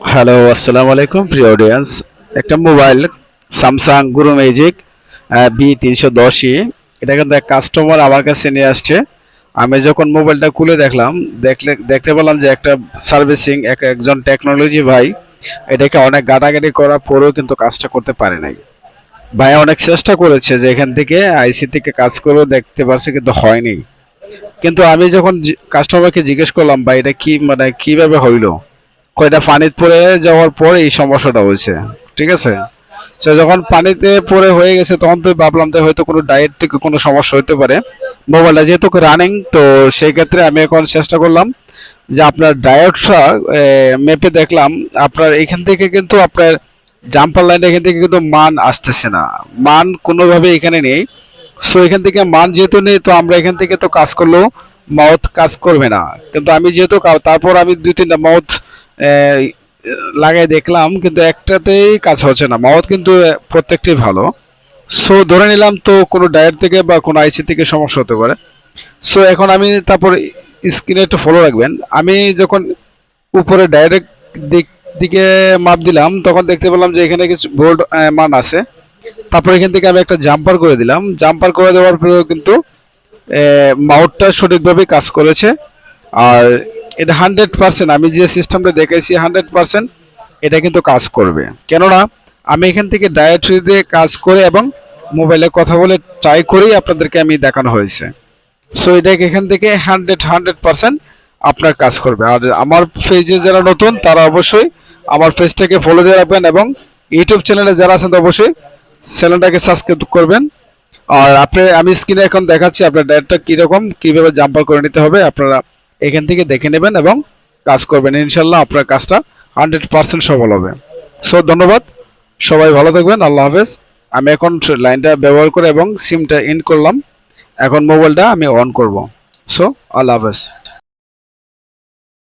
Hello, আসসালামু আলাইকুম প্রিয় অডিয়েন্স। একটা মোবাইল স্যামসাং গুরু ম্যাজিক B310 এটা কিন্তু এক কাস্টমার আমার কাছে নিয়ে আসছে। আমি যখন মোবাইলটা খুলে দেখলাম, দেখতে পেলাম যে একটা সার্ভিসিং একজন টেকনোলজি ভাই এটাকে অনেক ঘাটাঘাটি করার পরেও কিন্তু কাজটা করতে পারে নাই। ভাই অনেক চেষ্টা করেছে যে এখান থেকে আইসি থেকে কাজ করেও দেখতে পারছে, কিন্তু হয়নি। কিন্তু আমি যখন কাস্টমারকে জিজ্ঞেস করলাম ভাই এটা কি মানে কিভাবে হইলো, কয়টা পানিতে পড়ে যাওয়ার পর এই সমস্যাটা হয়েছে। ঠিক আছে, তো যখন পানিতে পড়ে হয়ে গেছে তখন তো ভাবলাম যে হয়তো কোনো ডায়েট থেকে কোনো সমস্যা হতে পারে। মোবাইলটা যেহেতু রানিং, তো সেই ক্ষেত্রে আমি এখন চেষ্টা করলাম যে আপনার ডায়োডটা মেপে দেখলাম আপনার এখান থেকে কিন্তু আপনার জাম্পার লাইন এখান থেকে কিন্তু মান আসতেছে না, মান কোনোভাবে এখানে নেই। সো এখান থেকে মান যেহেতু নেই, তো আমরা এখান থেকে তো কাজ করলেও মাউথ কাজ করবে না। কিন্তু আমি যেহেতু তারপর আমি দুই তিনটা মাউথ লাগাই দেখলাম, কিন্তু একটাতেই কাজ হচ্ছে না, মাউথ কিন্তু প্রত্যেকটাই ভালো। সো ধরে নিলাম তো কোনো ডায়েট থেকে বা কোনো আইসি থেকে সমস্যা হতে পারে। সো এখন আমি তারপর স্ক্রিনে একটু ফলো রাখবেন। আমি যখন উপরে ডাইরেক্ট দিকে মাপ দিলাম তখন দেখতে পেলাম যে এখানে কিছু বোল্ড মান আছে। তারপর এখান থেকে আমি একটা জাম্পার করে দিলাম, জাম্পার করে দেওয়ার পরেও কিন্তু মাউথটা সঠিকভাবে কাজ করেছে। আর এটা 100%, আমি যে সিস্টেমটা দেখাইছি 100% এটা কিন্তু কাজ করবে। কেননা আমি এখান থেকে ডাইরেক্টরি দিয়ে কাজ করে এবং মোবাইলে কথা বলে ট্রাই করেই আপনাদেরকে আমি দেখানো হয়েছে। সো এটাকে এখান থেকে 100% আপনার কাজ করবে। আর আমার পেজে যারা নতুন তারা অবশ্যই আমার পেজটাকে ফলো দিয়ে রাখবেন এবং ইউটিউব চ্যানেলে যারা আছেন অবশ্যই চ্যানেলটাকে সাবস্ক্রাইব করবেন। আর আমি স্ক্রিনে এখন দেখাচ্ছি আপনার ডায়েটটা কীরকম, কীভাবে জাম্পার করে নিতে হবে, আপনারা এখান থেকে দেখে নেবেন এবং কাজ করবেন। ইনশাল্লাহ আপনার কাজটা 100% সফল হবে। সো ধন্যবাদ, সবাই ভালো থাকবেন, আল্লাহ হাফেজ। আমি এখন লাইনটা ব্যবহার করে এবং সিমটা ইন করলাম। এখন মোবাইলটা আমি অন করব। সো আল্লাহ হাফেজ।